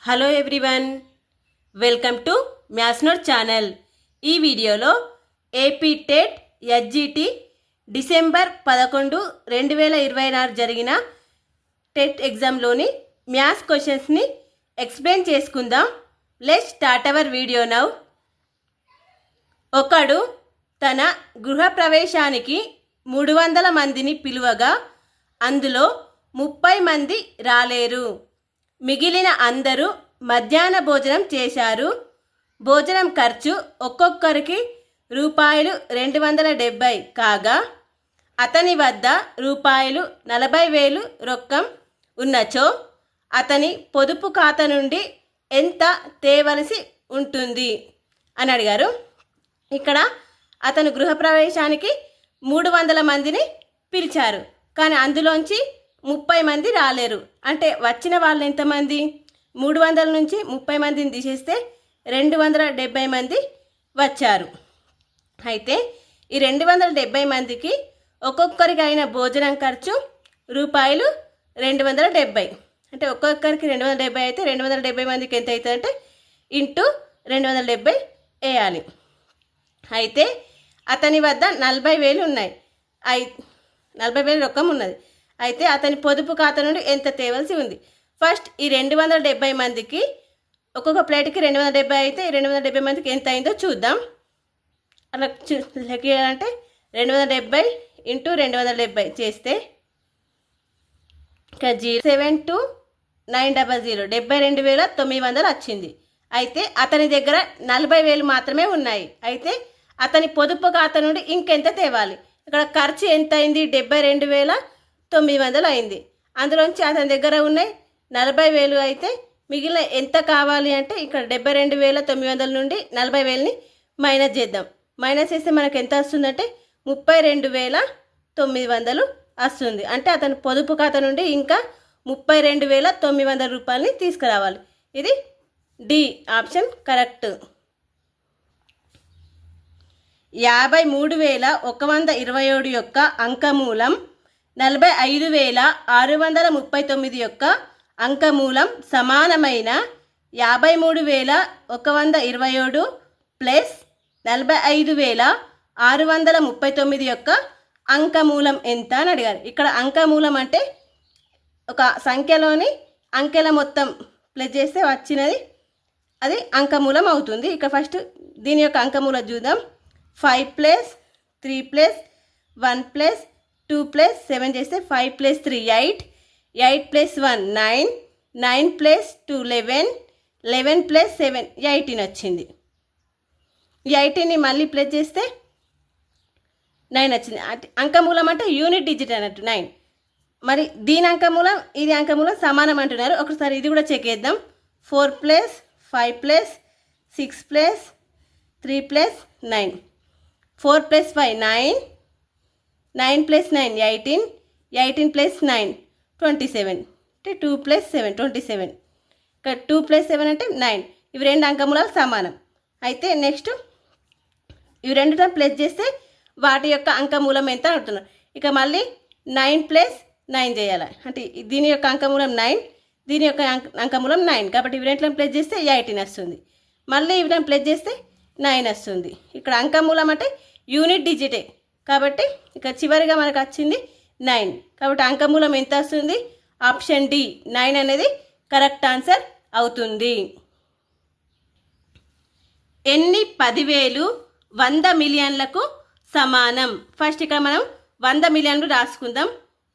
Hello everyone, welcome to maths note channel. ఈ వీడియోలో AP TET SGT December 11, 2024 జరిగిన TET ఎగ్జామ్లోని maths క్వశ్చన్స్ని explain చేసుకుందాం. Let's start our video now. ఒకడు తన గృహప్రవేశానికి 300 మందిని పిలువగా అందులో 30 మంది రాలేరు. మిగిలిన అందరూ మధ్యాహ్న భోజనం చేశారు. భోజనం ఖర్చు ఒక్కొక్కరికి రూపాయలు 270 కాగా అతని వద్ద రూపాయలు 40,000 రొక్కం ఉన్నచో అతని పొదుపు ఖాతా నుండి ఎంత తేవలసి ఉంటుంది అని అడిగారు. ఇక్కడ అతను గృహప్రవేశానికి 300 మందిని పిలిచారు, కానీ అందులోంచి 30 మంది రాలేరు. అంటే వచ్చిన వాళ్ళు ఎంతమంది? 300 నుంచి 30 మందిని తీసేస్తే 270 మంది వచ్చారు. అయితే ఈ 270 మందికి ఒక్కొక్కరికి అయిన భోజనం ఖర్చు రూపాయలు 270. అంటే ఒక్కొక్కరికి 270 అయితే 270 మందికి ఎంత అవుతుంది అంటే ఇంటూ 270 వేయాలి. అయితే అతని వద్ద 40,000 ఉన్నాయి. 40,000 రొక్కం ఉన్నది. అయితే అతని పొదుపు ఖాతా నుండి ఎంత తేవలసి ఉంది? ఫస్ట్ ఈ 270 మందికి ఒక్కొక్క ప్లేట్కి 270 అయితే 270 మందికి ఎంత అయిందో చూద్దాం. అలా లెక్కియాలంటే 270 ఇంటూ 270 చేస్తే ఇక 072,900 72,900 వచ్చింది. అయితే అతని దగ్గర 40,000 మాత్రమే ఉన్నాయి. అయితే అతని పొదుపు ఖాతా నుండి ఇంకెంత తేవాలి? ఇక్కడ ఖర్చు ఎంత అయింది? 72,900 అయింది. అందులోంచి అతని దగ్గర ఉన్నాయి 40,000. అయితే మిగిలిన ఎంత కావాలి అంటే ఇక్కడ 72,900 నుండి 40,000ని మైనస్ చేద్దాం. మైనస్ చేస్తే మనకు ఎంత వస్తుందంటే 32,900 వస్తుంది. అంటే అతని పొదుపు ఖాతా నుండి ఇంకా 32,900 రూపాయలని తీసుకురావాలి. ఇది డి ఆప్షన్ కరెక్ట్. 53,127 యొక్క అంకమూలం 45,639 యొక్క అంకమూలం సమానమైన 53,127 ప్లస్ 45,639 యొక్క అంకమూలం ఎంత అని అడిగారు. ఇక్కడ అంకమూలం అంటే ఒక సంఖ్యలోని అంకెల మొత్తం ప్లస్ చేస్తే వచ్చినది అది అంకమూలం అవుతుంది. ఇక్కడ ఫస్ట్ దీని యొక్క అంకమూలం చూద్దాం. 5 ప్లస్ 3 ప్లస్ 1 ప్లస్ 2 ప్లస్ 7 చేస్తే 5 ప్లస్ 3 8, 8 ప్లస్ 1 9, 9 ప్లస్ 2 11, 11 ప్లస్ 7 18 వచ్చింది. ఈ 18ని మళ్ళీ ప్లస్ చేస్తే 9 వచ్చింది. అంకమూలం అంటే యూనిట్ డిజిట్ అన్నట్టు 9. మరి దీని అంకమూలం ఇది అంకమూలం సమానం అంటున్నారు. ఒకసారి ఇది కూడా చెక్ చేద్దాం. 4 plus 5 plus 6 plus 3 plus 9, 4 plus 5 9, 9 plus 9 18, 18 plus 9 27, అంటే 2 ప్లస్ 7 27. ఇక్కడ 2 ప్లస్ 7 అంటే 9. ఇవి రెండు అంకమూలాలు సమానం. అయితే నెక్స్ట్ ఇవి రెండుతో ప్లస్ చేస్తే వాటి యొక్క అంకమూలం ఎంత అడుగుతున్నారు. ఇక మళ్ళీ 9 ప్లస్ 9 చేయాలి. అంటే దీని యొక్క అంకమూలం 9, దీని యొక్క అంకమూలం 9. కాబట్టి ఇవి రెండుతో ప్లస్ చేస్తే 18 వస్తుంది. మళ్ళీ ఇవి ప్లస్ చేస్తే 9 వస్తుంది. ఇక్కడ అంకమూలం అంటే యూనిట్ డిజిటే కాబట్టి ఇక్కడ చివరిగా మనకు వచ్చింది 9. కాబట్టి అంకమూలం ఎంత వస్తుంది? ఆప్షన్ డి 9 అనేది కరెక్ట్ ఆన్సర్ అవుతుంది. ఎన్ని 10,000 100 మిలియన్లకు సమానం? ఫస్ట్ ఇక్కడ మనం 100 మిలియన్లు రాసుకుందాం.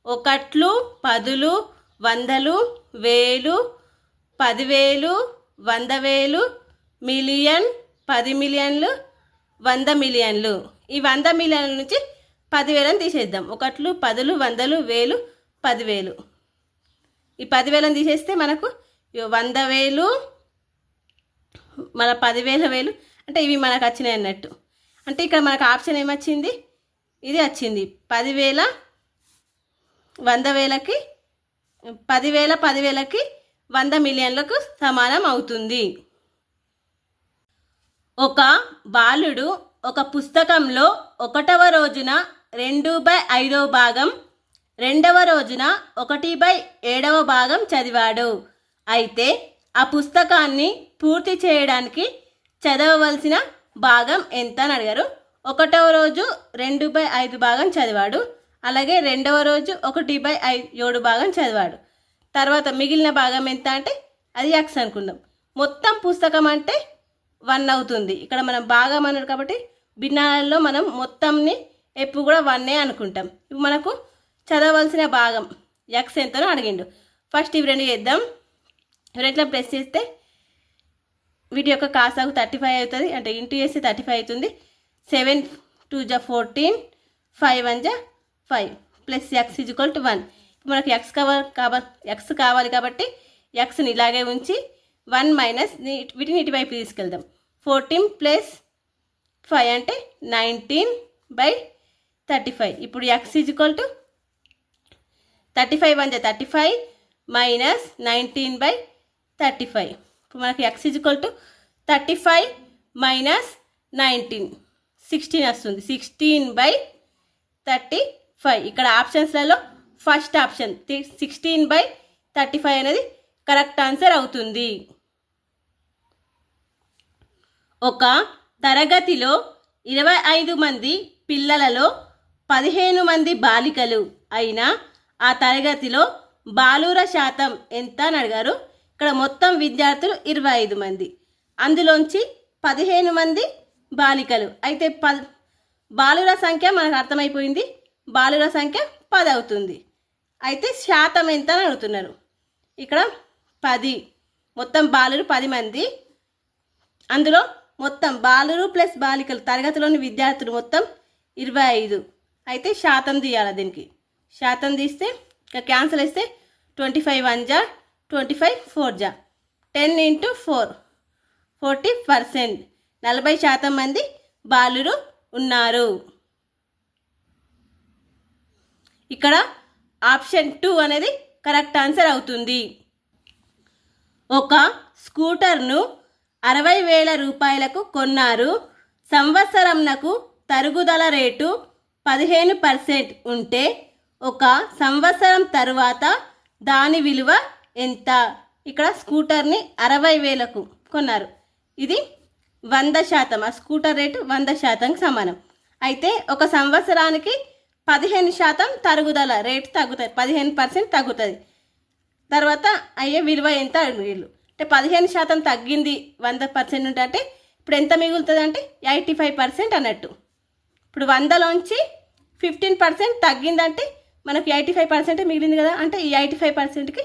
1, 10, 100, 1000, 10,000, 100,000, మిలియన్, 10 మిలియన్లు, 100 మిలియన్లు. ఈ 100 మిలియన్ల నుంచి 10,000 తీసేద్దాం. 1, 10, 100, 1000, 10,000. ఈ 10,000 తీసేస్తే మనకు 100,000 మన 10,000 అంటే ఇవి మనకు వచ్చినాయి అన్నట్టు. అంటే ఇక్కడ మనకు ఆప్షన్ ఏమొచ్చింది? ఇది వచ్చింది. 10,000 100,000కి 10,000 10,000కి 100 మిలియన్లకు సమానం అవుతుంది. ఒక బాలుడు ఒక పుస్తకంలో 1వ రోజున 2/5వ భాగం, 2వ రోజున 1/7వ భాగం చదివాడు. అయితే ఆ పుస్తకాన్ని పూర్తి చేయడానికి చదవవలసిన భాగం ఎంత అని అడిగారు. 1వ రోజు 2/5 భాగం చదివాడు. అలాగే 2వ రోజు 1/7 భాగం చదివాడు. తర్వాత మిగిలిన భాగం ఎంత అంటే అది x అనుకుందాం. మొత్తం పుస్తకం అంటే 1 అవుతుంది. ఇక్కడ మనం భాగం అన్నాడు కాబట్టి భిన్నాలలో మనం మొత్తంని ఎప్పుడు కూడా 1 అనుకుంటాం. ఇప్పుడు మనకు చదవవలసిన భాగం x ఎంతనో అడిగిండు. ఫస్ట్ ఇవి రెండు చేద్దాం. రెంట్లో ప్రెస్ చేస్తే వీటి యొక్క కాసాగు 35 అవుతుంది. అంటే ఇంటూ చేస్తే 35 అవుతుంది. 7 2 జా 14, 5 1 జా 5 ప్లస్ x = 1. మనకు x కావాలి కాబట్టి xని ఇలాగే ఉంచి 1 మైనస్ వీటిని ఇటువైపు తీసుకెళ్దాం. 14 ప్లస్ 5 అంటే 19/35. ఇప్పుడు x = 35 1 జా 35 మైనస్ 19/35. ఇప్పుడు మనకి x = 35 మైనస్ 19 16 వస్తుంది. 16/35. ఇక్కడ ఆప్షన్స్లలో ఫస్ట్ ఆప్షన్ 16/35 అనేది కరెక్ట్ ఆన్సర్ అవుతుంది. ఒక తరగతిలో 25 మంది పిల్లలలో 15 మంది బాలికలు అయినా ఆ తరగతిలో బాలుర శాతం ఎంత అని అడిగారు. ఇక్కడ మొత్తం విద్యార్థులు 25 మంది, అందులోంచి 15 మంది బాలికలు. అయితే బాలుర సంఖ్య మనకు అర్థమైపోయింది. బాలుర సంఖ్య 10 అవుతుంది. అయితే శాతం ఎంత అని అడుగుతున్నారు. ఇక్కడ 10, మొత్తం బాలురు 10 మంది, అందులో మొత్తం బాలురు ప్లస్ బాలికలు తరగతిలోని విద్యార్థులు మొత్తం 25. అయితే శాతం తీయాలి. దీనికి శాతం తీస్తే ఇక్కడ క్యాన్సిల్ వేస్తే 25 1 జా 25 4 జా 10 × 4 40%. 40% మంది బాలురు ఉన్నారు. ఇక్కడ ఆప్షన్ 2 అనేది కరెక్ట్ ఆన్సర్ అవుతుంది. ఒక స్కూటర్ను 60,000 రూపాయలకు కొన్నారు. సంవత్సరంనకు తరుగుదల రేటు 15% ఉంటే ఒక సంవత్సరం తరువాత దాని విలువ ఎంత? ఇక్కడ స్కూటర్ని 60,000కు కొన్నారు. ఇది 100%. ఆ స్కూటర్ రేటు 100%కి సమానం. అయితే ఒక సంవత్సరానికి 15% తరుగుదల రేటు తగ్గుతుంది, 15% తగ్గుతుంది. తర్వాత అయ్యే విలువ ఎంత వీళ్ళు అంటే 15% తగ్గింది 100% అంటే ఇప్పుడు ఎంత మిగులుతుంది అంటే 85% అన్నట్టు. ఇప్పుడు 100లోంచి 15% తగ్గిందంటే మనకు 85% మిగిలింది కదా. అంటే ఈ 85%కి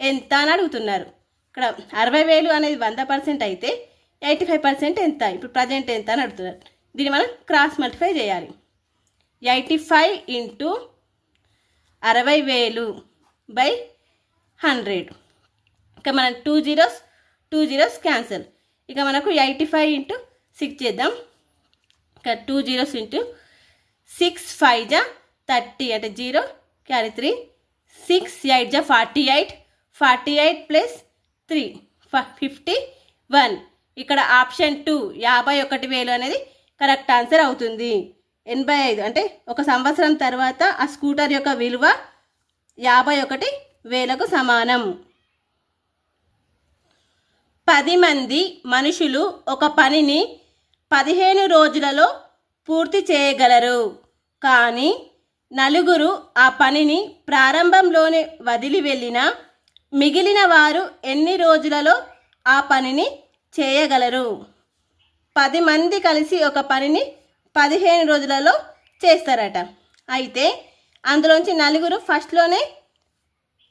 ఎంత అని అడుగుతున్నారు. ఇక్కడ 60,000 అనేది 100% అయితే 85% ఎంత? ఇప్పుడు ప్రజెంట్ ఎంత అని అడుగుతున్నారు. దీన్ని మనం క్రాస్ మల్టిఫై చేయాలి. 85 × 60,000/100. ఇక మనం 2 zeros క్యాన్సల్. ఇక మనకు 85 × 6 చేద్దాం. ఇక 2 zeros × 6 5 జా 30 అంటే 0 క్యారీ 3 6 8 జా 48 48 ప్లస్ 3 51. ఇక్కడ ఆప్షన్ 2 51,000 అనేది కరెక్ట్ ఆన్సర్ అవుతుంది. 85 అంటే ఒక సంవత్సరం తర్వాత ఆ స్కూటర్ యొక్క విలువ 51,000కు సమానం. 10 మంది మనుషులు ఒక పనిని 15 రోజులలో పూర్తి చేయగలరు. కానీ 4 ఆ పనిని ప్రారంభంలోనే వదిలి వెళ్ళిన మిగిలిన వారు ఎన్ని రోజులలో ఆ పనిని చేయగలరు? 10 మంది కలిసి ఒక పనిని 15 రోజులలో చేస్తారట. అయితే అందులోంచి 4 ఫస్ట్లోనే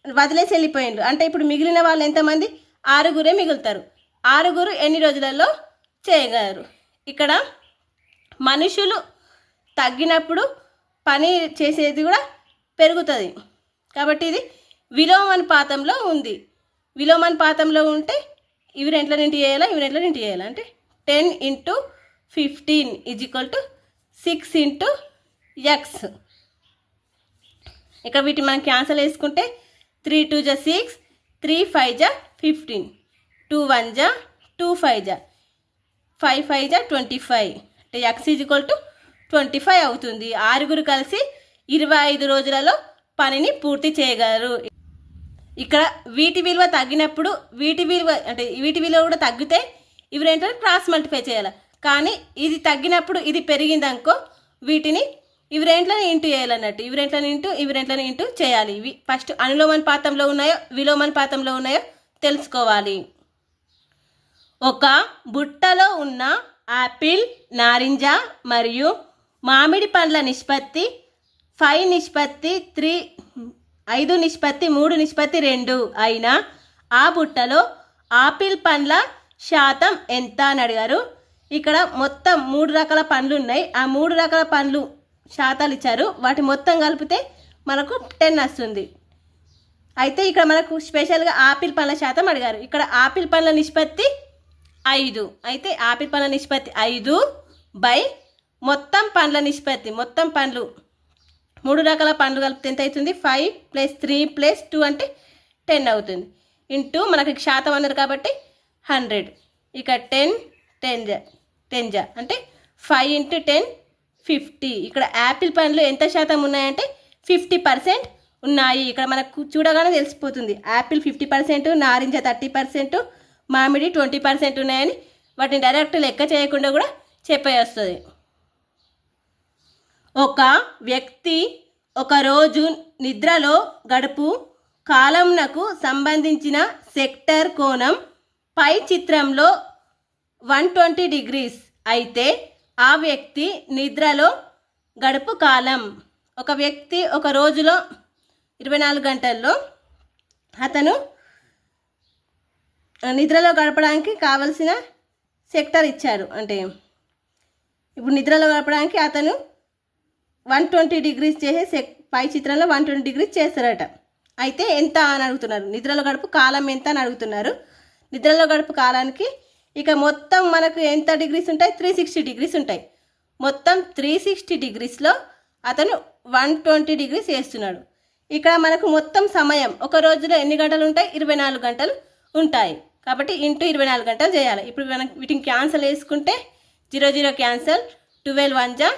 వదిలేసి వెళ్ళిపోయిండ్రు. అంటే ఇప్పుడు మిగిలిన వాళ్ళు ఎంతమంది? 6 మిగులుతారు. 6 ఎన్ని రోజులలో చేయగలరు? ఇక్కడ మనుషులు తగ్గినప్పుడు పని చేసేది కూడా పెరుగుతుంది. కాబట్టి ఇది విలోమానుపాతంలో ఉంది. విలోమానుపాతంలో ఉంటే ఇవి రెంట్ల నింటి చేయాలా, ఇవి రెంట్ల నింటి చేయాలా అంటే 10 × 15 = 6 × x. ఇక్కడ వీటి మనం క్యాన్సల్ వేసుకుంటే 3 2 జా 6 3 5 జా 15 2 1 జా 2 5 జా 5 5 జా 25 అంటే x = 25 అవుతుంది. 6 కలిసి 25 రోజులలో పనిని పూర్తి చేయగలరు. ఇక్కడ వీటి విలువ తగ్గినప్పుడు వీటి విలువ కూడా తగ్గితే ఇవి రెండింటిని క్రాస్ మల్టిప్లై చేయాలి. కానీ ఇది తగ్గినప్పుడు ఇది పెరిగిందనుకో వీటిని ఇవి రెంట్లని ఇంటూ చేయాలన్నట్టు. ఇవి రెంట్లని ఇంటూ చేయాలి. ఇవి ఫస్ట్ అనులోమానుపాతంలో ఉన్నాయో విలోమానుపాతంలో ఉన్నాయో తెలుసుకోవాలి. ఒక బుట్టలో ఉన్న ఆపిల్, నారింజ మరియు మామిడి పండ్ల నిష్పత్తి 5:3:2 అయినా ఆ బుట్టలో ఆపిల్ పండ్ల శాతం ఎంత అని అడిగారు. ఇక్కడ మొత్తం 3 రకాల పండ్లు ఉన్నాయి. ఆ 3 రకాల పండ్లు శాతాలు ఇచ్చారు. వాటి మొత్తం కలిపితే మనకు 10 వస్తుంది. అయితే ఇక్కడ మనకు స్పెషల్గా ఆపిల్ పండ్ల శాతం అడిగారు. ఇక్కడ ఆపిల్ పండ్ల నిష్పత్తి 5. అయితే ఆపిల్ పండ్ల నిష్పత్తి 5 బై మొత్తం పండ్ల నిష్పత్తి, మొత్తం పండ్లు 3 రకాల పండ్లు కలిపితే ఎంత అవుతుంది? 5 + 3 + 2 అంటే 10 అవుతుంది. ఇంటూ మనకి శాతం అన్నారు కాబట్టి 100. ఇక 10 జా అంటే 5 × 10 50. ఇక్కడ యాపిల్ పండ్లు ఎంత శాతం ఉన్నాయంటే 50% ఉన్నాయి. ఇక్కడ మనకు చూడగానే తెలిసిపోతుంది. యాపిల్ 50%, నారింజ 30%, మామిడి 20% ఉన్నాయని వాటిని డైరెక్ట్ లెక్క చేయకుండా కూడా చెప్పేస్తుంది. ఒక వ్యక్తి ఒక రోజు నిద్రలో గడుపు కాలంనకు సంబంధించిన సెక్టర్ కోణం పై చిత్రంలో 120 డిగ్రీస్ అయితే ఆ వ్యక్తి నిద్రలో గడుపు కాలం, ఒక వ్యక్తి ఒక రోజులో 24 గంటల్లో అతను నిద్రలో గడపడానికి కావలసిన సెక్టర్ ఇచ్చారు. అంటే ఇప్పుడు నిద్రలో గడపడానికి అతను 120 డిగ్రీస్ చేసే పై చిత్రంలో 120 డిగ్రీస్ చేస్తారట. అయితే ఎంత అని అడుగుతున్నారు. నిద్రలో గడుపు కాలం ఎంత అని అడుగుతున్నారు. నిద్రలో గడుపు కాలానికి ఇక మొత్తం మనకు ఎంత డిగ్రీస్ ఉంటాయి? 360 డిగ్రీస్ ఉంటాయి. మొత్తం 360 డిగ్రీస్లో అతను 120 డిగ్రీస్ వేస్తున్నాడు. ఇక్కడ మనకు మొత్తం సమయం ఒక రోజులో ఎన్ని గంటలు ఉంటాయి? 24 గంటలు ఉంటాయి. కాబట్టి ఇంటూ 24 గంటలు చేయాలి. ఇప్పుడు మనం వీటిని క్యాన్సల్ వేసుకుంటే 0 క్యాన్సల్, 12 1 జా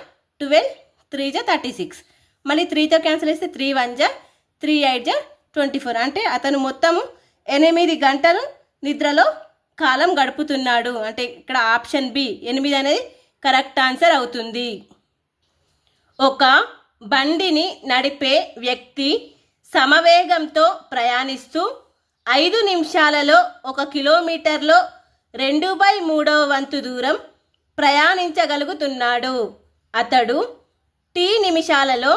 12, 3 జా 36. మళ్ళీ 3తో క్యాన్సల్ వేస్తే 3 1 జా 3 8 జా 24. అంటే అతను మొత్తము 8 గంటలు నిద్రలో కాలం గడుపుతున్నాడు. అంటే ఇక్కడ ఆప్షన్ బి 8 అనేది కరెక్ట్ ఆన్సర్ అవుతుంది. ఒక బండిని నడిపే వ్యక్తి సమవేగంతో ప్రయాణిస్తూ 5 నిమిషాలలో 1 కిలోమీటర్లో 2/3 వంతు దూరం ప్రయాణించగలుగుతున్నాడు. అతడు టీ నిమిషాలలో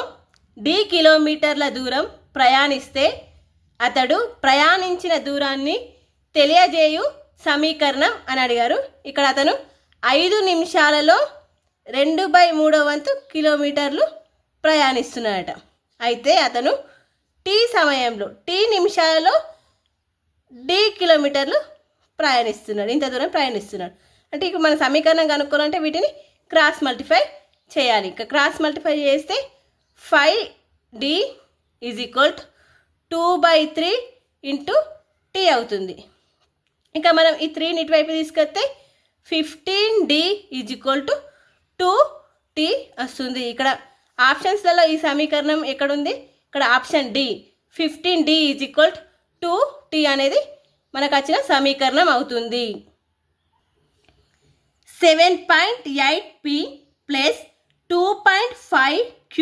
d కిలోమీటర్ల దూరం ప్రయాణిస్తే అతడు ప్రయాణించిన దూరాన్ని తెలియజేయు సమీకరణం అని అడిగారు. ఇక్కడ అతను 5 నిమిషాలలో 2/3 వంతు కిలోమీటర్లు ప్రయాణిస్తున్నాడట. అయితే అతను టీ సమయంలో టీ నిమిషాలలో d కిలోమీటర్లు ప్రయాణిస్తున్నాడు, ఇంత దూరం ప్రయాణిస్తున్నాడు. అంటే ఇప్పుడు మన సమీకరణం కనుక్కోవాలంటే వీటిని క్రాస్ మల్టిప్లై చేయాలి. ఇక క్రాస్ మల్టిప్లై చేస్తే 5d = 2/3 × t అవుతుంది. ఇంకా మనం ఈ 3ని ఇటువైపు తీసుకొస్తే 15d = 2t వస్తుంది. ఇక్కడ ఆప్షన్స్లలో ఈ సమీకరణం ఎక్కడుంది? ఇక్కడ ఆప్షన్ డి 15d = 2t అనేది మనకు వచ్చిన సమీకరణం అవుతుంది. 7.8p + 2.5q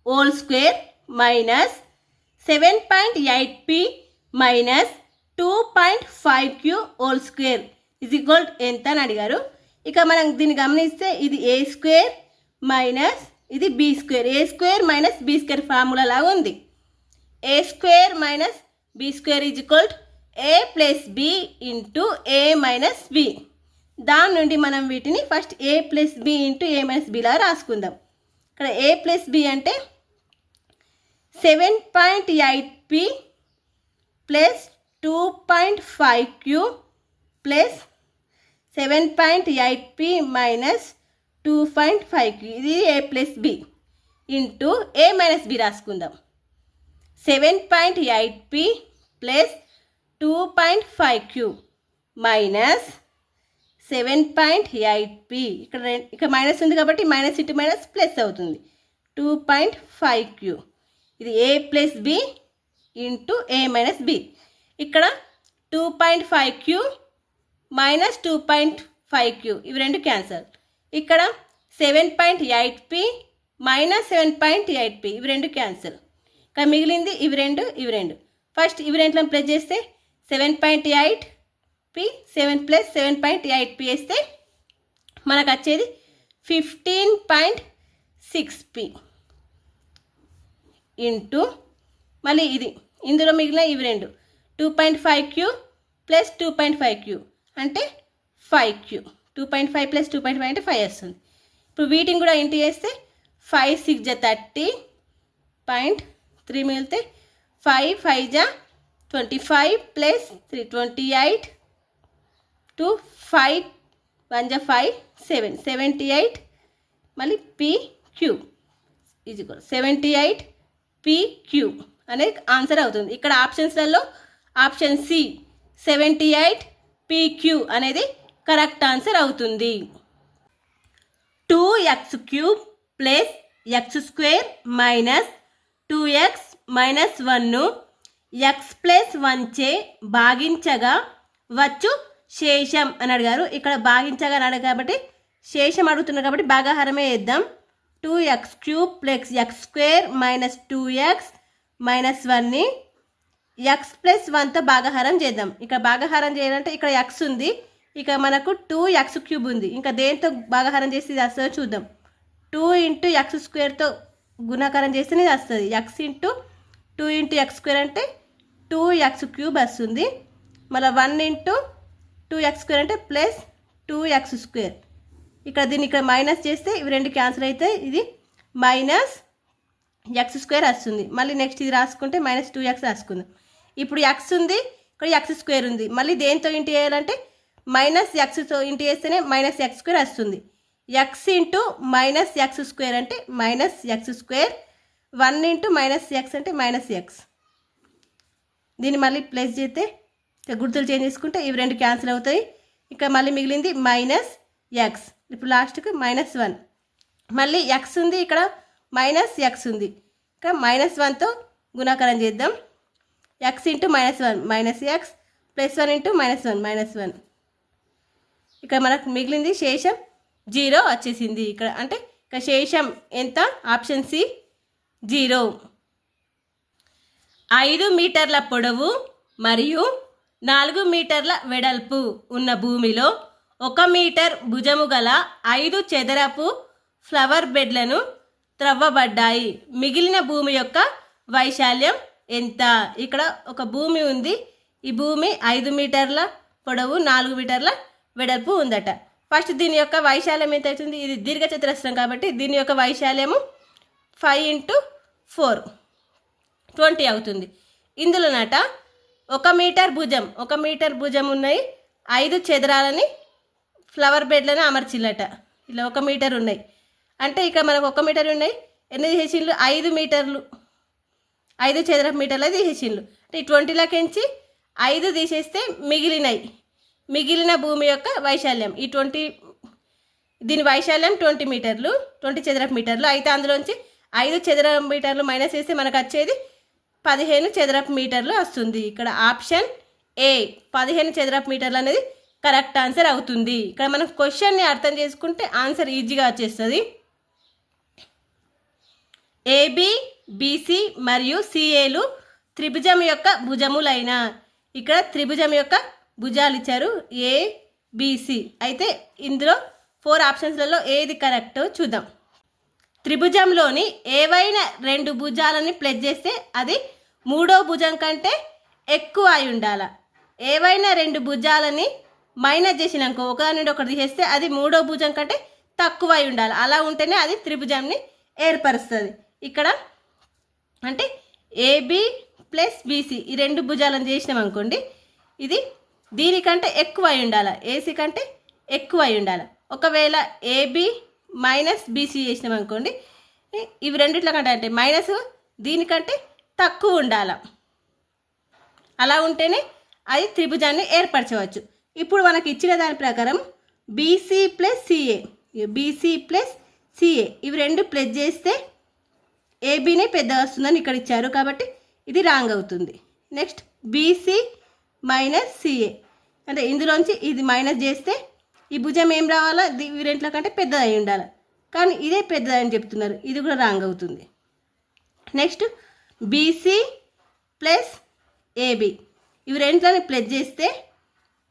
whole square minus 7.8p minus 2.5q whole square = ఎంత అని అడిగారు. ఇక మనం దీన్ని గమనిస్తే ఇది a స్క్వేర్ మైనస్ ఇది b square, a square minus b square formula లాగా ఉంది. a square minus b square = a + b × a - b. దాని నుండి మనం వీటిని first a + b × a - b లాగా రాసుకుందాం. ఇక్కడ a + b అంటే 7.8p + 2.5q + 7.8p - 2.5q ఇది a + b × a - b రాసుకుందాం. 7.8p + 2.5q minus 7.8p ఇక్కడ మైనస్ ఉంది కాబట్టి మైనస్ ఇంటూ మైనస్ ప్లస్ అవుతుంది. 2.5q ఇది a + b × a - b ఇక్కడ 2.5Q మైనస్ 2.5Q ఇవి రెండు క్యాన్సల్. ఇక్కడ 7.8P మైనస్ 7.8P ఇవి రెండు క్యాన్సల్. ఇంకా మిగిలింది ఇవి రెండు. ఫస్ట్ ఇవి రెండులను ప్లస్ చేస్తే 7.8P 7 ప్లస్ 7.8P వేస్తే మనకు వచ్చేది 15.6P ఇంటూ మళ్ళీ ఇది ఇందులో మిగిలిన ఇవి రెండు 2.5Q ప్లస్ 2.5Q అంటే 5Q. 2.5 ప్లస్ 2.5 అంటే 5 వస్తుంది. ఇప్పుడు వీటిని కూడా ఇంటూ చేస్తే 5 6 జా 30.3 మిగిలితే 5 5 జా 25 ప్లస్ 3 28 టు 5 1 జా 5 7 78 మళ్ళీ PQ ఈజ్ ఈక్వల్ 78 PQ అనేది ఆన్సర్ అవుతుంది. ఇక్కడ ఆప్షన్స్లలో ఆప్షన్ సి 78 PQ అనేది కరెక్ట్ ఆన్సర్ అవుతుంది. 2x³ plus x² minus 2x minus 1ను x ప్లస్ 1 చే భాగించగా వచ్చు శేషం అని అడిగారు. ఇక్కడ భాగించగా అని అడిగారు కాబట్టి శేషం అడుగుతున్నారు కాబట్టి భాగాహారమే వేద్దాం. 2x³ plus x² minus 2x minus 1ని x ప్లస్ 1తో భాగాహారం చేద్దాం. ఇక్కడ భాగాహారం చేయాలంటే ఇక్కడ x ఉంది, ఇక మనకు 2x³ ఉంది. ఇంకా దేంతో భాగాహారం చేస్తే ఇది వస్తుందో చూద్దాం. 2 ఇంటూ x²తో గుణాకారం చేస్తేనే ఇది వస్తుంది. x ఇంటూ 2 ఇంటూ x² అంటే 2x³ వస్తుంది. మళ్ళీ 1 ఇంటూ 2x² అంటే ప్లస్ 2x². ఇక్కడ దీన్ని ఇక్కడ మైనస్ చేస్తే ఇవి రెండు క్యాన్సిల్ అయితే ఇది మైనస్ x² వస్తుంది. మళ్ళీ నెక్స్ట్ ఇది రాసుకుంటే మైనస్ 2x రాసుకుందాం. ఇప్పుడు x ఉంది, ఇక్కడ x² ఉంది. మళ్ళీ దేంతో ఇంటూ చేయాలంటే మైనస్ xతో ఇంటూ చేస్తేనే మైనస్ x² వస్తుంది. x ఇంటూ మైనస్ x² అంటే minus x². 1 into minus x అంటే మైనస్ x. దీన్ని మళ్ళీ ప్లస్ చేస్తే గుర్తులు చేంజ్ చేసుకుంటే ఇవి రెండు క్యాన్సిల్ అవుతాయి. ఇక మళ్ళీ మిగిలింది మైనస్ x. ఇప్పుడు లాస్ట్కి మైనస్ 1. మళ్ళీ x ఉంది, ఇక్కడ మైనస్ x ఉంది. ఇంకా మైనస్ 1తో గుణాకారం చేద్దాం. x into minus 1 minus x plus 1 into minus 1 minus 1. ఇక్కడ మనకు మిగిలింది శేషం 0 వచ్చేసింది. ఇక్కడ అంటే ఇక శేషం ఎంత? Option C 0. 5 మీటర్ల పొడవు మరియు 4 మీటర్ల వెడల్పు ఉన్న భూమిలో 1 మీటర్ భుజము గల 5 చదరపు ఫ్లవర్ బెడ్లను త్రవ్వబడ్డాయి. మిగిలిన భూమి యొక్క వైశాల్యం ఎంత? ఇక్కడ ఒక భూమి ఉంది. ఈ భూమి 5 మీటర్ల పొడవు 4 మీటర్ల వెడల్పు ఉందట. ఫస్ట్ దీని యొక్క వైశాల్యం ఎంత అవుతుంది? ఇది దీర్ఘచతురస్రం కాబట్టి దీని యొక్క వైశాల్యము 5 ఇంటూ 4 20 అవుతుంది. ఇందులోనట 1 మీటర్ భుజం ఉన్నాయి. 5 చదరాలని ఫ్లవర్ బెడ్లను అమర్చిల్లట. ఇలా 1 మీటర్ ఉన్నాయి అంటే ఇక్కడ మనకు 1 మీటర్ ఉన్నాయి. ఎన్ని తీసేసిండ్లు? 5 మీటర్లు. 5 చదరపు మీటర్లు తీసేసిండ్లు. అంటే ఈ 20లకించి 5 తీసేస్తే మిగిలిన భూమి యొక్క వైశాల్యం ఈ 20. దీని వైశాల్యం 20 మీటర్లు, 20 చదరపు మీటర్లు. అయితే అందులోంచి 5 చదరపు మీటర్లు మైనస్ చేస్తే మనకు వచ్చేది 15 చదరపు మీటర్లు వస్తుంది. ఇక్కడ ఆప్షన్ ఏ 15 చదరపు మీటర్లు అనేది కరెక్ట్ ఆన్సర్ అవుతుంది. ఇక్కడ మనం క్వశ్చన్ని అర్థం చేసుకుంటే ఆన్సర్ ఈజీగా వచ్చేస్తుంది. ఏబి, బీసీ మరియు సిఏలు త్రిభుజం యొక్క భుజములైన. ఇక్కడ త్రిభుజం యొక్క భుజాలు ఇచ్చారు ఏబిసి. అయితే ఇందులో 4 ఆప్షన్స్లలో ఏది కరెక్ట్ చూద్దాం. త్రిభుజంలోని ఏవైనా 2 భుజాలని ప్లస్ చేస్తే అది 3వ భుజం కంటే ఎక్కువ అయి ఉండాలి. ఏవైనా 2 భుజాలని మైనస్ చేసినాకో ఒక నుండి ఒకటి తీసేస్తే అది 3వ భుజం కంటే తక్కువ అయి ఉండాలి. అలా ఉంటేనే అది త్రిభుజంని ఏర్పరుస్తుంది. ఇక్కడ అంటే ఏబి ప్లస్ బీసీ ఈ 2 భుజాలను చేసినాం అనుకోండి, ఇది దీనికంటే ఎక్కువ అయి ఉండాలి, ఏసీ కంటే ఎక్కువ అయి ఉండాలి. ఒకవేళ ఏబి మైనస్ బీసీ చేసినాం అనుకోండి, ఇవి రెండిట్ల కంటే అంటే మైనస్ దీనికంటే తక్కువ ఉండాలి. అలా ఉంటేనే అది త్రిభుజాన్ని ఏర్పరచవచ్చు. ఇప్పుడు మనకి ఇచ్చిన దాని ప్రకారం బీసీ ప్లస్ సిఏ ఇవి 2 ప్లస్ చేస్తే ఏబీనే పెద్ద వస్తుందని ఇక్కడ ఇచ్చారు కాబట్టి ఇది రాంగ్ అవుతుంది. Next BC minus CA. అంటే ఇందులోంచి ఇది మైనస్ చేస్తే ఈ భుజం ఏం రావాలా, ఇవి రెంట్ల కంటే పెద్దది అయి ఉండాలి, కానీ ఇదే పెద్దదని చెప్తున్నారు. ఇది కూడా రాంగ్ అవుతుంది. నెక్స్ట్ బీసీ ప్లస్ ఏబి, ఇవి రెంట్లని ప్లస్ చేస్తే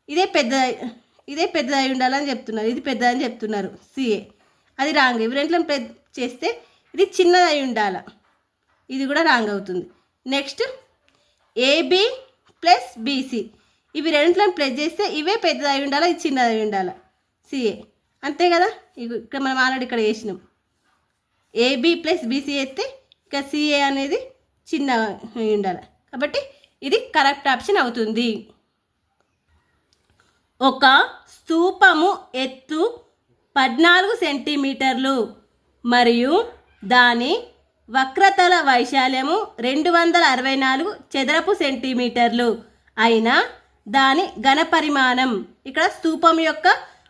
ఇదే పెద్దది అయి ఉండాలని చెప్తున్నారు. ఇది పెద్దదని చెప్తున్నారు సిఏ, అది రాంగ్. ఇవి రెంట్లను ప్లస్ చేస్తే ఇది చిన్నది అయి ఉండాలి, ఇది కూడా రాంగ్ అవుతుంది. నెక్స్ట్ ఏబి ప్లస్ బీసీ, ఇవి రెంట్లను ప్లస్ చేస్తే ఇవే పెద్దది అయి ఉండాలి, ఇది చిన్నది అయి ఉండాలి సిఏ, అంతే కదా. ఇక్కడ మనం ఆల్రెడీ ఇక్కడ వేసినాం. ఏబి ప్లస్ బీసీ అయితే ఇక సిఏ అనేది చిన్న అయి ఉండాలి, కాబట్టి ఇది కరెక్ట్ ఆప్షన్ అవుతుంది. ఒక స్తూపము ఎత్తు 14 సెంటీమీటర్లు మరియు దాని వక్రతల వైశాల్యము 264 చదరపు సెంటీమీటర్లు అయిన దాని ఘనపరిమాణం. ఇక్కడ స్తూపం యొక్క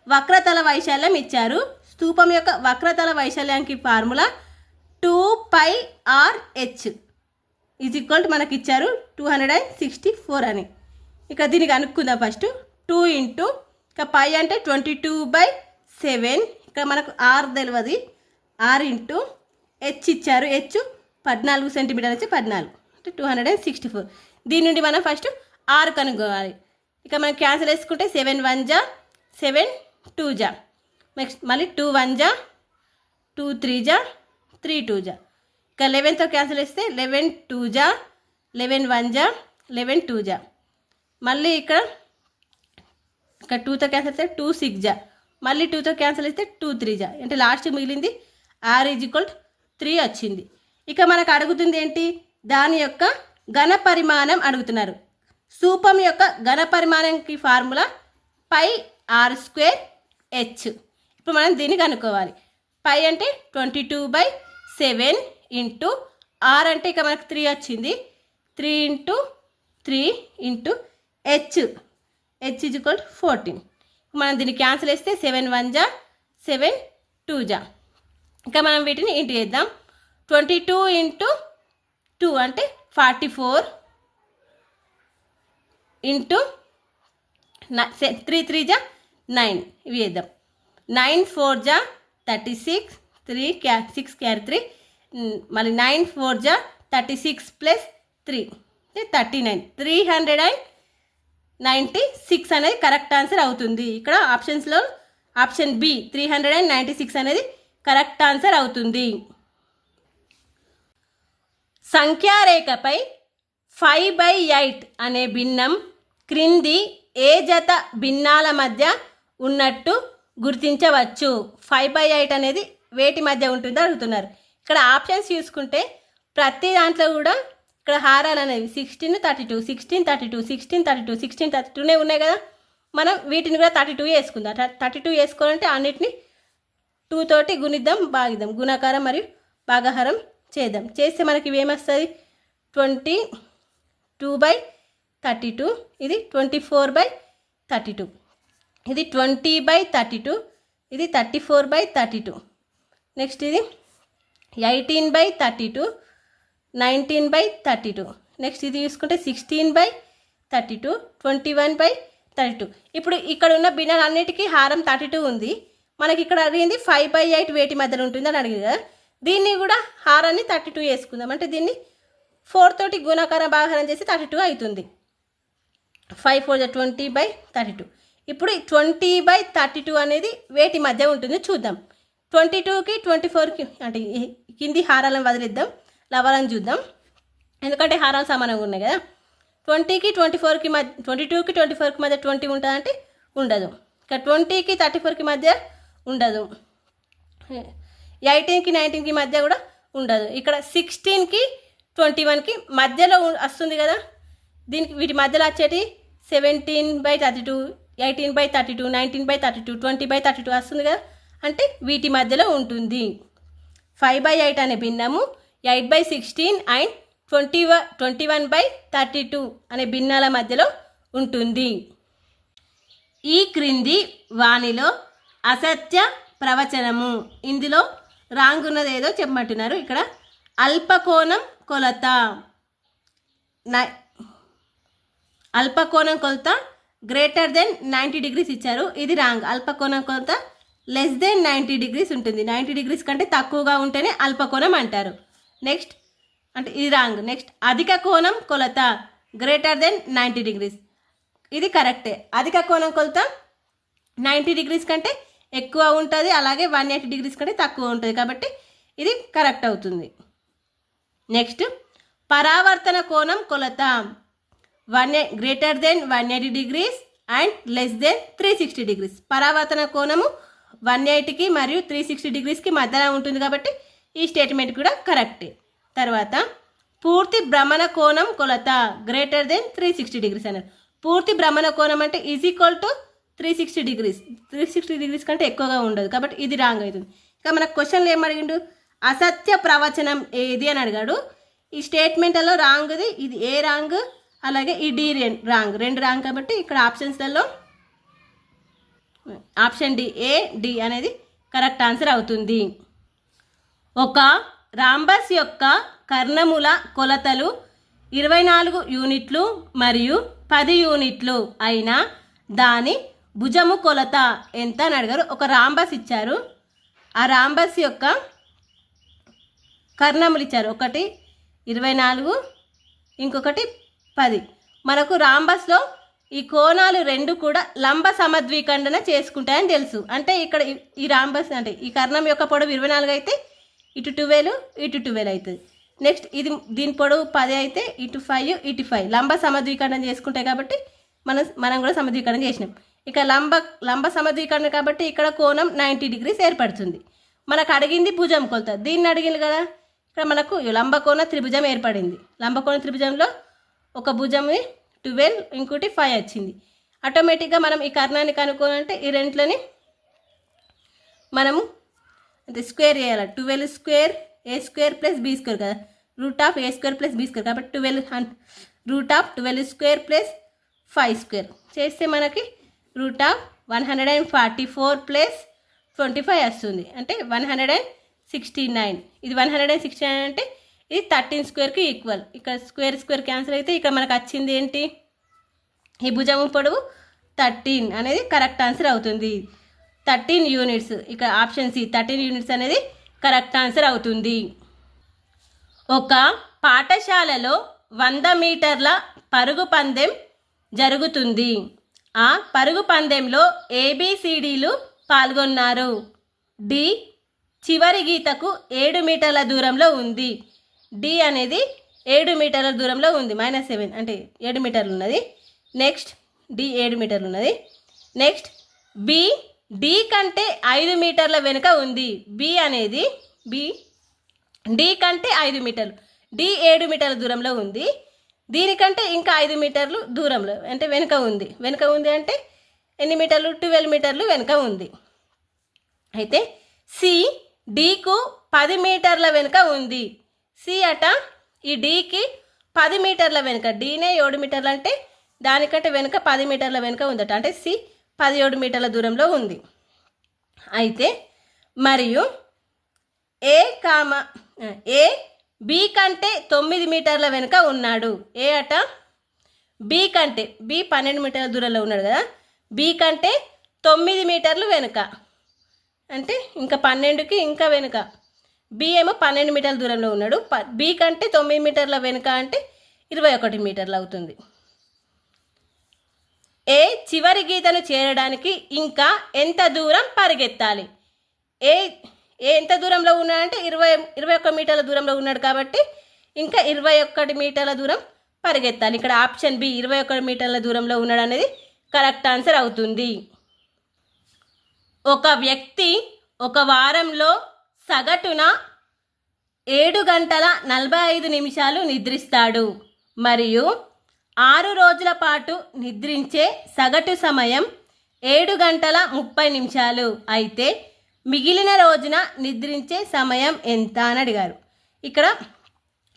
వక్రతల వైశాల్యం ఇచ్చారు. స్తూపం యొక్క వక్రతల వైశాల్యానికి formula 2πrh is equal to మనకి ఇచ్చారు 264 అని. ఇక దీనికి అనుకుందాం. ఫస్ట్ 2 ఇంటూ ఇక పై అంటే 22/7, ఇక్కడ మనకు ఆర్ తెలియదు, ఆర్ ఇంటూ హెచ్ ఇచ్చారు. హెచ్ 14 సెంటీమీటర్ వచ్చి 14 అంటే 264. దీని నుండి మనం ఫస్ట్ ఆరు కనుక్కోవాలి. ఇక మనం క్యాన్సిల్ వేసుకుంటే 7 1 జా 7 2 జా, నెక్స్ట్ మళ్ళీ 2 1 జా 2 3 జా 3 2 జా. ఇక 11తో క్యాన్సిల్ వేస్తే 11 2 జా 11 1 జా 11 2 జా. మళ్ళీ ఇక్కడ 2తో క్యాన్సిల్ అయితే 2 6 జా, మళ్ళీ 2తో క్యాన్సిల్ అయితే 2 3 జా, అంటే లాస్ట్ మిగిలింది ఆర్ ఈజ్ ఈక్వల్ 3 వచ్చింది. ఇక మనకు అడుగుతుంది ఏంటి, దాని యొక్క ఘన పరిమాణం అడుగుతున్నారు. స్తూపం యొక్క ఘన పరిమాణంకి ఫార్ములా πr²h. ఇప్పుడు మనం దీన్ని కనుక్కోవాలి. పై అంటే 22/7 ఇంటూ ఆర్ అంటే ఇక మనకు 3 వచ్చింది, 3 into 3 into H is equal 14. మనం దీన్ని క్యాన్సిల్ వేస్తే 7 1 జా 7 2 జా. ఇంకా మనం వీటిని ఇంటూ చేద్దాం. 22 ఇంటూ 2 అంటే 44 ఇంటూ 3 3 జా 9, ఇవి వేద్దాం. 9 4 జా 36, 6 క్యారీ 3, మళ్ళీ 9 4 జా 36 ప్లస్ 3 39, 396 అనేది కరెక్ట్ ఆన్సర్ అవుతుంది. ఇక్కడ ఆప్షన్స్లో ఆప్షన్ బి 396 అనేది కరెక్ట్ ఆన్సర్ అవుతుంది. సంఖ్యారేఖపై 5/8 అనే భిన్నం క్రింది ఏ జత భిన్నాల మధ్య ఉన్నట్టు గుర్తించవచ్చు. 5/8 అనేది వేటి మధ్య ఉంటుందో అడుగుతున్నారు. ఇక్కడ ఆప్షన్స్ చూసుకుంటే ప్రతి దాంట్లో కూడా ఇక్కడ హారాలు అనేవి 16 32 16 32 16 32 16 32నే ఉన్నాయి కదా. మనం వీటిని కూడా 32 వేసుకుందాం. 32 వేసుకోవాలంటే అన్నిటిని 2 తోటి గుణిద్దాం, భాగిద్దాం, గుణాకారం మరియు భాగాహారం చేద్దాం. చేస్తే మనకి ఇవేమొస్తుంది, 22/32, ఇది 24/32, ఇది 20/32, ఇది 34/32, నెక్స్ట్ ఇది 18/32, 19/32, నెక్స్ట్ ఇది చూసుకుంటే 16/32, 21/32. ఇప్పుడు ఇక్కడ ఉన్న భిన్నాలన్నిటికీ హారం 32 ఉంది. మనకి ఇక్కడ అడిగింది 5/8 వేటి మధ్యలో ఉంటుంది అని అడిగింది కదా. దీన్ని కూడా హారాన్ని 32 వేసుకుందాం. అంటే దీన్ని 4 తోటి గుణాకారం భాగాహారం చేసి 32 అవుతుంది. 5 4 20/32. ఇప్పుడు 20/32 అనేది వేటి మధ్య ఉంటుంది చూద్దాం. 22కి 24కి అంటే కింది హారాలను వదిలిద్దాం, లవాలను చూద్దాం, ఎందుకంటే హారాలు సమానంగా ఉన్నాయి కదా. 20కి 24కి మధ్య 22కి 24కి మధ్య 20 ఉంటుందంటే ఉండదు. ఇక 20కి 34కి మధ్య ఉండదు, 18కి 19కి మధ్య కూడా ఉండదు. ఇక్కడ 16కి 21కి మధ్యలో వస్తుంది కదా. దీనికి వీటి మధ్యలో వచ్చేటి 17/32, 18/32, 19/32, 20/32 వస్తుంది కదా. అంటే వీటి మధ్యలో ఉంటుంది. 5/8 అనే భిన్నము 8/16 అండ్ 21/32 అనే భిన్నాల మధ్యలో ఉంటుంది. ఈ క్రింది వానిలో అసత్య ప్రవచనము, ఇందులో రాంగ్ ఉన్నది ఏదో చెప్పమంటున్నారు. ఇక్కడ అల్పకోణం కొలత అల్పకోణం కొలత గ్రేటర్ దెన్ 90 డిగ్రీస్ ఇచ్చారు, ఇది రాంగ్. అల్పకోణం కొలత లెస్ దెన్ 90 డిగ్రీస్ ఉంటుంది. 90 డిగ్రీస్ కంటే తక్కువగా ఉంటేనే అల్పకోణం అంటారు. నెక్స్ట్ అంటే ఇది రాంగ్. నెక్స్ట్ అధిక కోణం కొలత గ్రేటర్ దెన్ 90 డిగ్రీస్, ఇది కరెక్టే. అధిక కోణం కొలత 90 డిగ్రీస్ కంటే ఎక్కువ ఉంటుంది, అలాగే 180 డిగ్రీస్ కంటే తక్కువ ఉంటుంది, కాబట్టి ఇది కరెక్ట్ అవుతుంది. నెక్స్ట్ పరావర్తన కోణం కొలత greater than 180 degrees and less than 360 degrees. పరావర్తన కోణము 180కి మరియు 360 డిగ్రీస్కి మధ్యలో ఉంటుంది, కాబట్టి ఈ స్టేట్మెంట్ కూడా కరెక్టే. తర్వాత పూర్తి భ్రమణ కోణం కొలత గ్రేటర్ దెన్ 360 డిగ్రీస్ అన్నారు. పూర్తి భ్రమణ కోణం అంటే is equal to 360 degrees. 360 degrees కంటే ఎక్కువగా ఉండదు, కాబట్టి ఇది రాంగ్ అవుతుంది. ఇక మనకు క్వశ్చన్లు ఏం అడిగిండు, అసత్య ప్రవచనం ఏది అని అడిగాడు. ఈ స్టేట్మెంట్లలో రాంగ్ది ఇది ఏ రాంగ్, అలాగే ఈ డి రాంగ్, రెండు రాంగ్, కాబట్టి ఇక్కడ ఆప్షన్స్లలో ఆప్షన్ డి, ఏ డి అనేది కరెక్ట్ ఆన్సర్ అవుతుంది. ఒక రాంబస్ యొక్క కర్ణముల కొలతలు 24 యూనిట్లు మరియు 10 యూనిట్లు అయినా దాని భుజము కొలత ఎంత అని అడిగారు. ఒక రాంబస్ ఇచ్చారు, ఆ రాంబస్ యొక్క కర్ణములు ఇచ్చారు, ఒకటి 24 ఇంకొకటి 10. మనకు రాంబస్లో ఈ కోణాలు రెండు కూడా లంబ సమద్విఖండన చేసుకుంటాయని తెలుసు. అంటే ఇక్కడ ఈ రాంబస్ అంటే ఈ కర్ణం యొక్క పొడవు 24 అయితే ఇటు 12 ఇటు 12 అవుతుంది. నెక్స్ట్ దీని పొడవు 10 అయితే ఇటు 5 ఇటు 5 లంబ సమద్విఖండన చేసుకుంటాయి, కాబట్టి మనం కూడా సమద్విఖండన చేసినాం. ఇక లంబ సమద్విఖండన కాబట్టి ఇక్కడ కోణం 90 డిగ్రీస్ ఏర్పడుతుంది. మనకు అడిగింది భుజం కొలత, దీన్ని అడిగింది కదా. ఇక్కడ మనకు లంబకోణ త్రిభుజం ఏర్పడింది. లంబకోణ త్రిభుజంలో ఒక భుజంని 12 ఇంకోటి 5 వచ్చింది. ఆటోమేటిక్గా మనం ఈ కర్ణాన్ని కనుక్కోవాలంటే ఈ రెంట్లని మనము అంటే స్క్వేర్ చేయాలి. 12 square A square plus B square కదా, root of A square plus B square, కాబట్టి 12 root of 12 square plus 5 square చేస్తే మనకి రూట్ ఆఫ్ 144 ప్లస్ 25 వస్తుంది, అంటే 169. ఇది 169 అంటే ఇది 13 స్క్వేర్కి ఈక్వల్. ఇక్కడ స్క్వేర్ క్యాన్సిల్ అయితే ఇక్కడ మనకు వచ్చింది ఏంటి, ఈ భుజము పొడవు 13 అనేది కరెక్ట్ ఆన్సర్ అవుతుంది. 13 యూనిట్స్, ఇక్కడ ఆప్షన్ సి 13 యూనిట్స్ అనేది కరెక్ట్ ఆన్సర్ అవుతుంది. ఒక పాఠశాలలో 100 మీటర్ల పరుగు పందెం జరుగుతుంది. ఆ పరుగు పందెంలో ఏబిసిడీలు పాల్గొన్నారు. డి చివరి గీతకు 7 మీటర్ల దూరంలో ఉంది. డి అనేది 7 మీటర్ల దూరంలో ఉంది, -7 అంటే 7 మీటర్లు ఉన్నది. నెక్స్ట్ డి 7 మీటర్లు ఉన్నది. నెక్స్ట్ బి డి కంటే 5 మీటర్ల వెనుక ఉంది. బి అనేది డి కంటే 5 మీటర్లు, డి 7 మీటర్ల దూరంలో ఉంది, దీనికంటే ఇంకా 5 మీటర్లు దూరంలో అంటే వెనుక ఉంది. వెనుక ఉంది అంటే ఎన్ని మీటర్లు, 12 మీటర్లు వెనుక ఉంది. అయితే సి డీకు 10 మీటర్ల వెనుక ఉంది. సి అట ఈ డీకి 10 మీటర్ల వెనుక, డీనే 7 మీటర్లు అంటే దానికంటే వెనుక 10 మీటర్ల వెనుక ఉందట, అంటే సి 17 మీటర్ల దూరంలో ఉంది. అయితే మరియు ఏ బి కంటే 9 మీటర్ల వెనుక ఉన్నాడు. ఏ అట బి కంటే, బి 12 మీటర్ల దూరంలో ఉన్నాడు కదా, బి కంటే 9 మీటర్లు వెనుక అంటే ఇంకా 12కి ఇంకా వెనుక, బి ఏమో 12 మీటర్ల దూరంలో ఉన్నాడు, బి కంటే 9 మీటర్ల వెనుక అంటే 21 మీటర్లు అవుతుంది. ఏ చివరి గీతను చేరడానికి ఇంకా ఎంత దూరం పరిగెత్తాలి. ఏ ఎంత దూరంలో ఉన్నాడంటే 21 మీటర్ల దూరంలో ఉన్నాడు, కాబట్టి ఇంకా 21 మీటర్ల దూరం పరిగెత్తాలి. ఇక్కడ ఆప్షన్ బి 21 మీటర్ల దూరంలో ఉన్నాడు అనేది కరెక్ట్ ఆన్సర్ అవుతుంది. ఒక వ్యక్తి ఒక వారంలో సగటున 7 గంటల 45 నిమిషాలు నిద్రిస్తాడు మరియు 6 రోజుల పాటు నిద్రించే సగటు సమయం 7 గంటల 30 నిమిషాలు. అయితే మిగిలిన రోజున నిద్రించే సమయం ఎంత అని అడిగారు. ఇక్కడ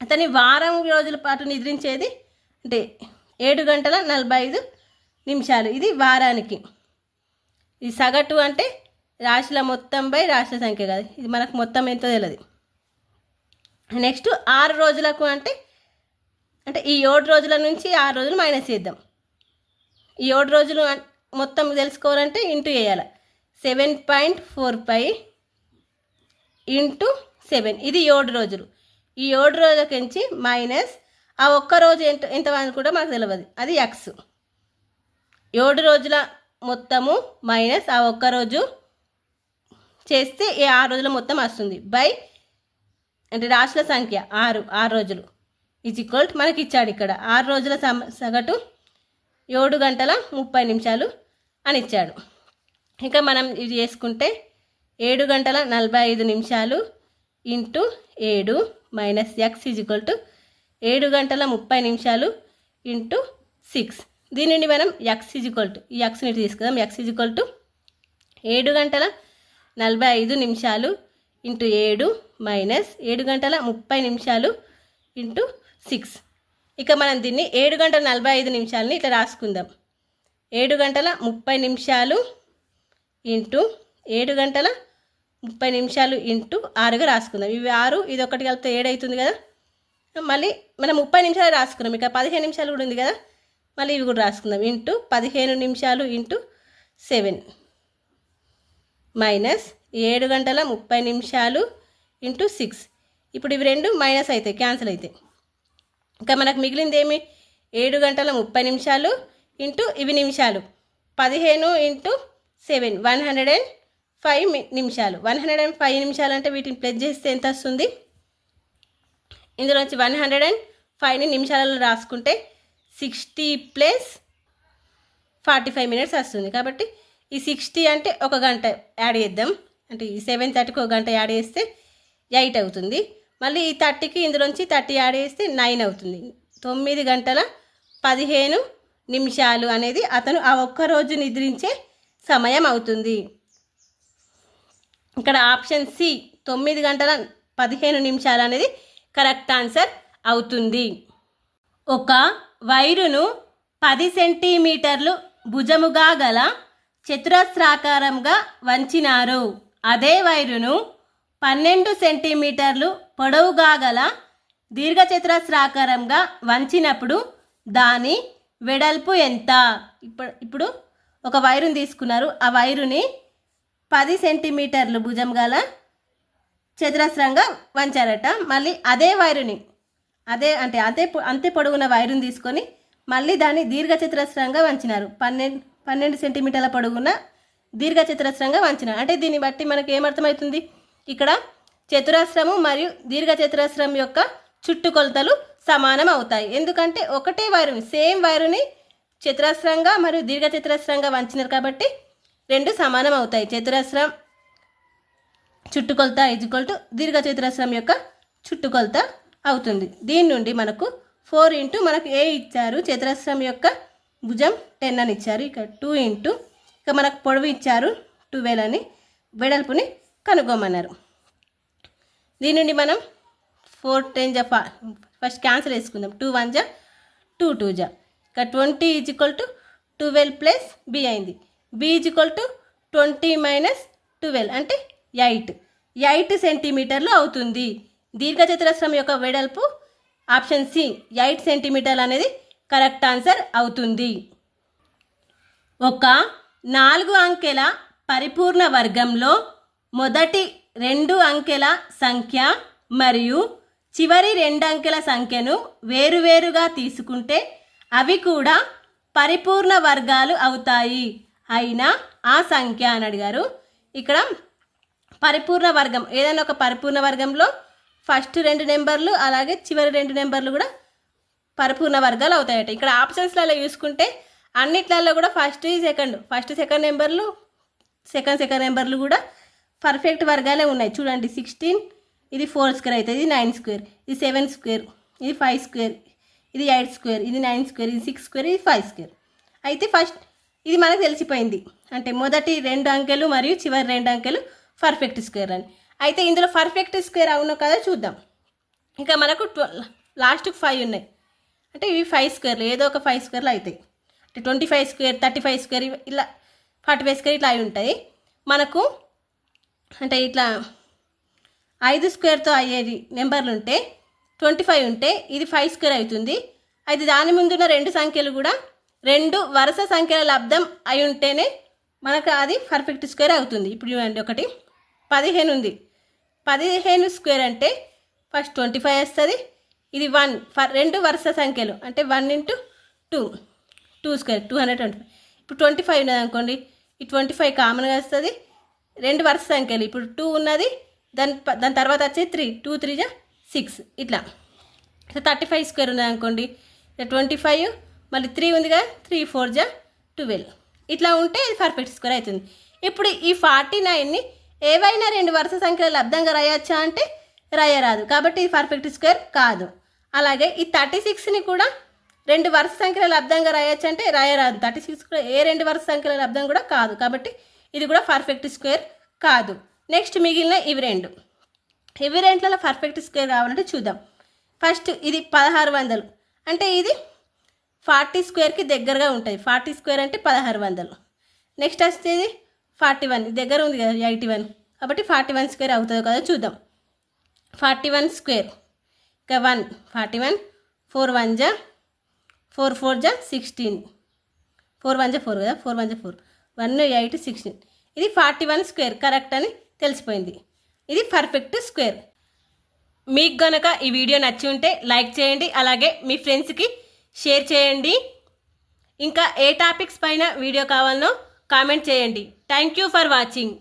అతని వారం రోజుల పాటు నిద్రించేది అంటే 7 గంటల 45 నిమిషాలు, ఇది వారానికి. ఇది సగటు అంటే రాశుల మొత్తం బై రాశుల సంఖ్య కాదు, ఇది మనకు మొత్తం ఎంతో తెలియదు. నెక్స్ట్ 6 రోజులకు అంటే ఈ 7 రోజుల నుంచి 6 రోజులు మైనస్ చేద్దాం. ఈ 7 రోజులు మొత్తం తెలుసుకోవాలంటే ఇంటూ వేయాలి. 7.45 ఇంటూ 7 ఇది 7 రోజులు. ఈ 7 రోజులకించి మైనస్ ఆ ఒక్క రోజు ఎంత కూడా మనకు తెలియదు, అది ఎక్స్. 7 రోజుల మొత్తము మైనస్ ఆ ఒక్క రోజు చేస్తే ఈ 6 రోజుల మొత్తం వస్తుంది బై అంటే రాశుల సంఖ్య 6 రోజులు ఈజ్ ఈక్వల్ మనకి ఇచ్చాడు ఇక్కడ 6 రోజుల సగటు 7 గంటల 30 నిమిషాలు అని ఇచ్చాడు. ఇంకా మనం ఇది చేసుకుంటే 7 గంటల 45 నిమిషాలు into 7 minus X is equal to 7 గంటల 30 నిమిషాలు ఇంటూ 6. దీని నుండి మనం ఎక్స్ ఈజ్ ఈక్వల్ టు ఈ ఎక్స్ని తీసుకుందాం. ఎక్స్ ఈజ్ ఈక్వల్ టు 7 గంటల 45 నిమిషాలు ఇంటూ 7 మైనస్ 7 గంటల 30 నిమిషాలు ఇంటూ 6. ఇక మనం దీన్ని 7 గంటల 45 నిమిషాలని ఇట్లా రాసుకుందాం. 7 గంటల 30 నిమిషాలు ఇంటూ 7 గంటల 30 నిమిషాలు ఇంటూ 6గా రాసుకుందాం. ఇవి 6 ఇది ఒకటి కలిపితే 7 అవుతుంది కదా. మళ్ళీ మనం 30 నిమిషాలు రాసుకున్నాం, ఇక 15 నిమిషాలు కూడా ఉంది కదా, మళ్ళీ ఇవి కూడా రాసుకుందాం. ఇంటూ 15 నిమిషాలు ఇంటూ 7 మైనస్ 7 గంటల 30 నిమిషాలు ఇంటూ 6. ఇప్పుడు ఇవి రెండు మైనస్ అవుతాయి, క్యాన్సిల్ అవుతాయి. ఇంకా మనకు మిగిలింది ఏమి 7 గంటల 30 నిమిషాలు ఇంటూ ఇవి నిమిషాలు 15 ఇంటూ 7 105 నిమిషాలు. 105 నిమిషాలు అంటే వీటిని ప్లస్ చేస్తే ఎంత వస్తుంది? ఇందులోంచి 105ని నిమిషాలలో రాసుకుంటే 60 ప్లస్ 45 మినిట్స్ వస్తుంది. కాబట్టి ఈ 60 అంటే 1 గంట యాడ్ చేద్దాం. అంటే ఈ 7:30కి 1 గంట యాడ్ చేస్తే 8 అవుతుంది. మళ్ళీ ఈ 30కి ఇందులోంచి 30 యాడ్ చేస్తే 9 అవుతుంది. 9 గంటల 15 నిమిషాలు అనేది అతను ఆ ఒక్కరోజు నిద్రించే సమయం అవుతుంది. ఇక్కడ ఆప్షన్ సి 9 గంటల 15 నిమిషాలు అనేది కరెక్ట్ ఆన్సర్ అవుతుంది. ఒక వైరును 10 సెంటీమీటర్లు భుజముగా గల చతురస్రాకారంగా వంచినారు. అదే వైరును 12 సెంటీమీటర్లు పొడవుగా గల దీర్ఘచతురస్రాకారంగా వంచినప్పుడు దాని వెడల్పు ఎంత? ఇప్పుడు ఒక వైరుని తీసుకున్నారు, ఆ వైరుని 10 సెంటీమీటర్లు భుజం గల చతురస్రంగా వంచారట. మళ్ళీ అదే వైరుని అంతే పొడవున వైరుని తీసుకొని మళ్ళీ దాన్ని దీర్ఘచతురస్రంగా వంచినారు. 12 సెంటీమీటర్ల పొడవున దీర్ఘచతురస్రంగా వంచినారు. అంటే దీన్ని బట్టి మనకు ఏమర్థమవుతుంది? ఇక్కడ చతురస్రము మరియు దీర్ఘచతురస్రం యొక్క చుట్టుకొలతలు సమానం అవుతాయి. ఎందుకంటే ఒకటే వైరుని సేమ్ వైరుని చతురస్రంగా మరియు దీర్ఘచతురస్రంగా వంచినారు కాబట్టి రెండు సమానం అవుతాయి. చతురస్రం చుట్టుకొలత ఈజ్వల్ టు దీర్ఘచతురస్రం యొక్క చుట్టుకొలత అవుతుంది. దీని నుండి మనకు 4 ఇంటూ మనకు ఏ ఇచ్చారు, చతురస్రం యొక్క భుజం 10 అని ఇచ్చారు. ఇక 2 ఇంటూ ఇక మనకు పొడవు ఇచ్చారు 12 అని, వెడల్పుని కనుక్కోమన్నారు. దీని నుండి మనం 4 10 జా ఫస్ట్ క్యాన్సిల్ వేసుకుందాం. 2 1 జా 2 2 జా ఇక 20 is equal to 12 plus B అయింది. B is equal to 20 minus 12 అంటే 8 సెంటీమీటర్లు అవుతుంది. దీర్ఘచతురస్రం యొక్క వెడల్పు ఆప్షన్ సి 8 సెంటీమీటర్లు అనేది కరెక్ట్ ఆన్సర్ అవుతుంది. ఒక 4 అంకెల పరిపూర్ణ వర్గంలో మొదటి 2 అంకెల సంఖ్య మరియు చివరి 2 అంకెల సంఖ్యను వేరువేరుగా తీసుకుంటే అవి కూడా పరిపూర్ణ వర్గాలు అవుతాయి అయినా ఆ సంఖ్య అని అడిగారు. ఇక్కడ పరిపూర్ణ వర్గం ఏదైనా ఒక పరిపూర్ణ వర్గంలో ఫస్ట్ 2 నెంబర్లు అలాగే చివరి 2 నెంబర్లు కూడా పరిపూర్ణ వర్గాలు అవుతాయట. ఇక్కడ ఆప్షన్స్లలో చూసుకుంటే అన్నిట్లలో కూడా ఫస్ట్ సెకండ్ నెంబర్లు సెకండ్ నెంబర్లు కూడా పర్ఫెక్ట్ వర్గాలే ఉన్నాయి. చూడండి 16 ఇది 4 స్క్వేర్ అవుతుంది, ఇది 9 స్క్వేర్, ఇది 7 స్క్వేర్, ఇది 5 స్క్వేర్, ఇది 8 స్క్వేర్, ఇది 9 స్క్వేర్, ఇది 6 స్క్వేర్, ఇది 5 స్క్వేర్. అయితే ఫస్ట్ ఇది మనకు తెలిసిపోయింది, అంటే మొదటి 2 అంకెలు మరియు చివరి 2 అంకెలు పర్ఫెక్ట్ స్క్వేర్ అని. అయితే ఇందులో పర్ఫెక్ట్ స్క్వేర్ అవునో కదా చూద్దాం. ఇంకా మనకు లాస్ట్కి 5 ఉన్నాయి, అంటే ఇవి 5 స్క్వేర్లు, ఏదో ఒక 5 స్క్వేర్లు అవుతాయి. అంటే 25 స్క్వేర్, 35 స్క్వేర్, ఇలా 45 స్క్వేర్ ఇట్లా అవి ఉంటాయి మనకు. అంటే ఇట్లా 5 స్క్వేర్తో అయ్యేది నెంబర్లు ఉంటే 25 ఉంటే ఇది 5 స్క్వేర్ అవుతుంది. అయితే దాని ముందున్న 2 సంఖ్యలు కూడా రెండు వరుస సంఖ్యల లబ్ధం అయి ఉంటేనే మనకు అది పర్ఫెక్ట్ స్క్వేర్ అవుతుంది. ఇప్పుడు చూడండి, ఒకటి 15 ఉంది. 15 స్క్వేర్ అంటే ఫస్ట్ 25 వస్తుంది. ఇది 1 రెండు వరుస సంఖ్యలు అంటే 1 × 2 2 స్క్వేర్ 225. ఇప్పుడు 25 ఉన్నది అనుకోండి, ఈ 25 కామన్గా వస్తుంది. రెండు వరుస సంఖ్యలు ఇప్పుడు 2 ఉన్నది, దాని తర్వాత వచ్చి 3 2 3 = 6 ఇట్లా. 35 స్క్వేర్ ఉన్నది అనుకోండి, 25 మళ్ళీ 3 ఉందిగా 3 4 = 12 ఇట్లా ఉంటే ఇది పర్ఫెక్ట్ స్క్వేర్ అవుతుంది. ఇప్పుడు ఈ 49ని ఏవైనా రెండు వరుస సంఖ్యల లబ్ధంగా రాయొచ్చా అంటే రాయరాదు, కాబట్టి ఇది పర్ఫెక్ట్ స్క్వేర్ కాదు. అలాగే ఈ 36ని కూడా రెండు వరుస సంఖ్యల లబ్ధంగా రాయొచ్చు అంటే రాయరాదు. 36 కూడా ఏ రెండు వరుస సంఖ్యల లబ్ధం కూడా కాదు, కాబట్టి ఇది కూడా పర్ఫెక్ట్ స్క్వేర్ కాదు. నెక్స్ట్ మిగిలిన ఇవి రెంట్లలో పర్ఫెక్ట్ స్క్వేర్ కావాలంటే చూద్దాం. ఫస్ట్ ఇది 1600 అంటే ఇది 40 స్క్వేర్కి దగ్గరగా ఉంటుంది. 40 స్క్వేర్ అంటే 1600. నెక్స్ట్ వచ్చేది 41 దగ్గర ఉంది కదా 81, కాబట్టి 41 స్క్వేర్ అవుతుందో కదా చూద్దాం. 41 స్క్వేర్ ఇంకా 1 41 4 1 = 4 4 = 16 4 1 = 4 కదా 4 1 = 4 1 8 16 ఇది 41 స్క్వేర్ కరెక్ట్ అని తెలిసిపోయింది. ఇది పర్ఫెక్ట్ స్క్వేర్. మీకు గనక ఈ వీడియో నచ్చి ఉంటే లైక్ చేయండి, అలాగే మీ ఫ్రెండ్స్కి షేర్ చేయండి. ఇంకా ఏ టాపిక్స్ పైన వీడియో కావాలనో కామెంట్ చేయండి. Thank you for watching.